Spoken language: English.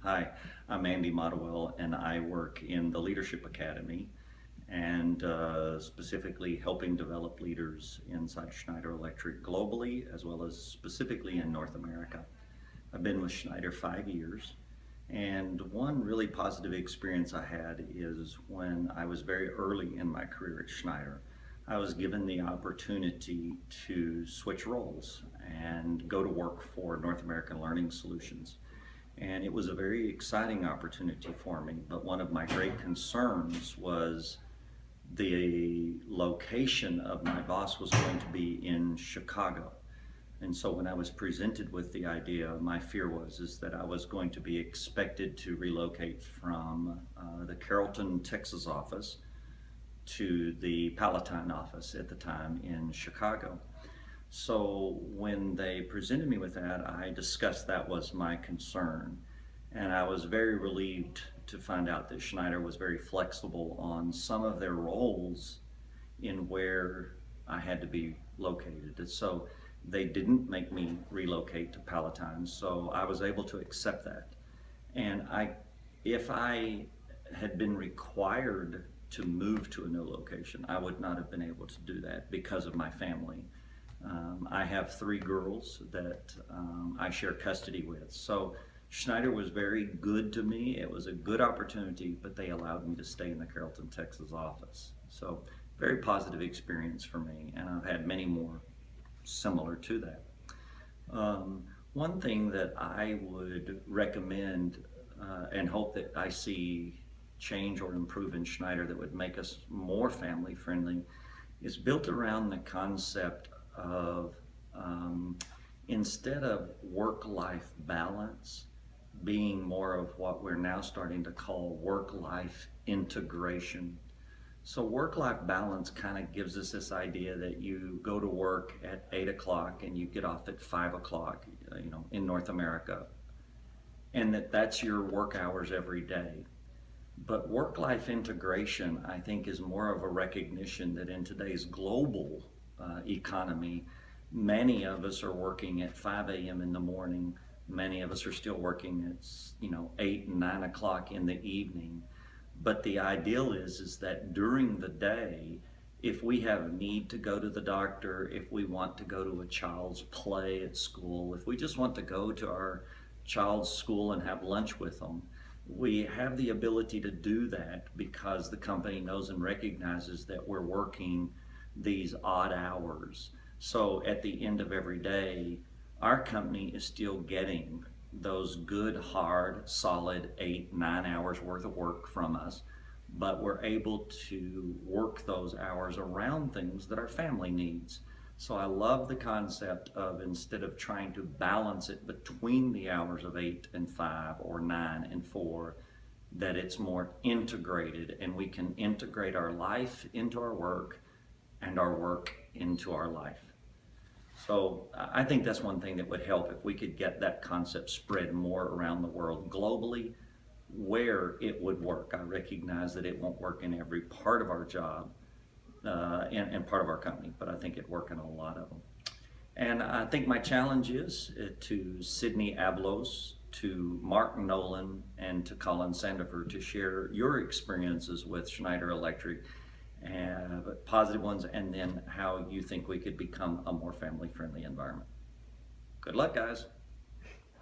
Hi, I'm Andy Modawell, and I work in the Leadership Academy and specifically helping develop leaders inside Schneider Electric globally as well as specifically in North America. I've been with Schneider 5 years, and one really positive experience I had is when I was very early in my career at Schneider. I was given the opportunity to switch roles and go to work for North American Learning Solutions. And it was a very exciting opportunity for me, but one of my great concerns was the location of my boss was going to be in Chicago. And so when I was presented with the idea, my fear was that I was going to be expected to relocate from the Carrollton, Texas office to the Palatine office at the time in Chicago. So when they presented me with that, I discussed that was my concern. And I was very relieved to find out that Schneider was very flexible on some of their roles in where I had to be located. So they didn't make me relocate to Palatine, so I was able to accept that. And if I had been required to move to a new location, I would not have been able to do that because of my family. I have 3 girls that I share custody with. So Schneider was very good to me. It was a good opportunity, but they allowed me to stay in the Carrollton, Texas office. So very positive experience for me, and I've had many more similar to that. One thing that I would recommend and hope that I see change or improve in Schneider that would make us more family friendly is built around the concept of instead of work-life balance being more of what we're now starting to call work-life integration. So work-life balance kind of gives us this idea that you go to work at 8 o'clock and you get off at 5 o'clock, in North America, and that's your work hours every day. But work-life integration, I think, is more of a recognition that in today's global economy, many of us are working at 5 a.m. in the morning. Many of us are still working at 8 and 9 o'clock in the evening. But the ideal is that during the day, if we have a need to go to the doctor, if we want to go to a child's play at school, if we just want to go to our child's school and have lunch with them, we have the ability to do that because the company knows and recognizes that we're working these odd hours. So at the end of every day, our company is still getting those good, hard, solid 8-9 hours worth of work from us, but we're able to work those hours around things that our family needs. So I love the concept of, instead of trying to balance it between the hours of 8 and 5 or 9 and 4, that it's more integrated, and we can integrate our life into our work and our work into our life. So I think that's one thing that would help if we could get that concept spread more around the world globally where it would work. I recognize that it won't work in every part of our job and part of our company, but I think it'd work in a lot of them. And I think my challenge is to Sydney Ablos, to Mark Nolan, and to Colin Sandifer to share your experiences with Schneider Electric, positive ones, and then how you think we could become a more family-friendly environment. Good luck, guys.